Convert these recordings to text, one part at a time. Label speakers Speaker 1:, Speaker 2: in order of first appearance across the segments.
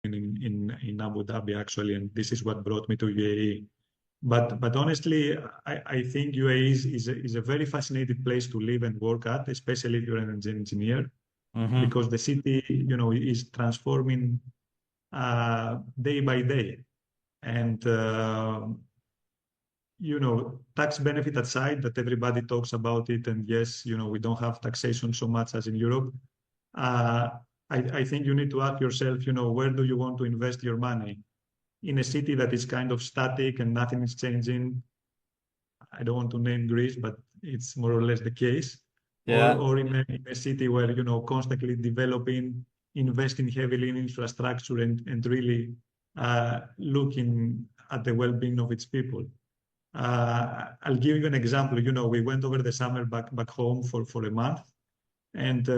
Speaker 1: in Abu Dhabi actually, and this is what brought me to UAE. But honestly, I think UAE is a very fascinating place to live and work at, especially if you're an engineer,
Speaker 2: Hmm.
Speaker 1: because the city, is transforming day by day. And tax benefit aside, that everybody talks about it, and yes, we don't have taxation so much as in Europe. Uh, I think you need to ask yourself, where do you want to invest your money? In a city that is kind of static and nothing is changing. I don't want to name Greece, but it's more or less the case.
Speaker 2: Yeah.
Speaker 1: Or in a city where, constantly developing, investing heavily in infrastructure and really looking at the well-being of its people. I'll give you an example. We went over the summer back home for a month, and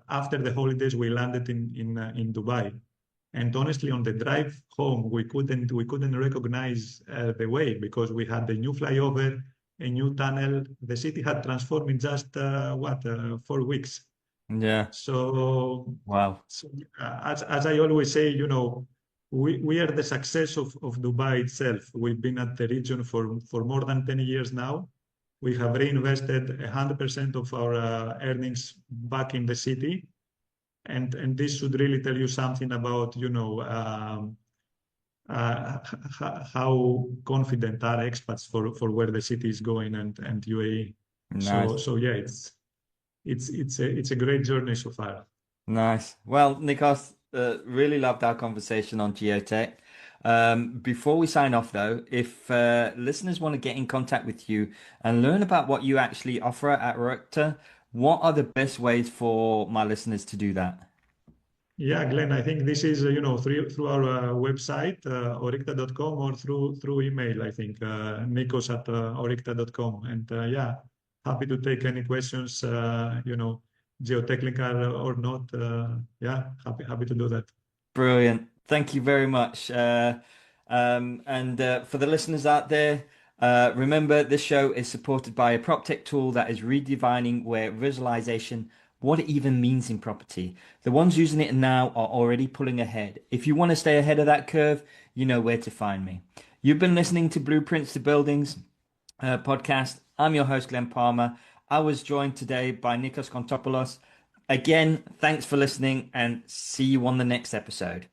Speaker 1: after the holidays, we landed in Dubai. And honestly, on the drive home, we couldn't recognize the way because we had the new flyover, a new tunnel. The city had transformed in just 4 weeks.
Speaker 2: Yeah.
Speaker 1: So,
Speaker 2: Wow.
Speaker 1: as I always say, we are the success of Dubai itself. We've been at the region for more than 10 years now. We have reinvested 100% of our earnings back in the city, and this should really tell you something about how confident are expats for where the city is going and UAE. So
Speaker 2: Nice.
Speaker 1: so yeah, it's a great journey so far.
Speaker 2: Nice. Well, Nikos, really loved our conversation on geotech. Before we sign off, though, if listeners want to get in contact with you and learn about what you actually offer at Orycta, what are the best ways for my listeners to do that?
Speaker 1: Yeah, Glenn, I think this is through our website, orycta.com, or through email, I think, Nikos at orycta.com. And yeah, happy to take any questions, geotechnical or not. Yeah, happy to do that.
Speaker 2: Brilliant. Thank you very much. And for the listeners out there, remember this show is supported by a prop tech tool that is redefining where visualization, what it even means in property. The ones using it now are already pulling ahead. If you want to stay ahead of that curve, you know where to find me. You've been listening to Blueprints to Buildings podcast. I'm your host, Glen Palmer. I was joined today by Nikos Kontopoulos. Again, thanks for listening and see you on the next episode.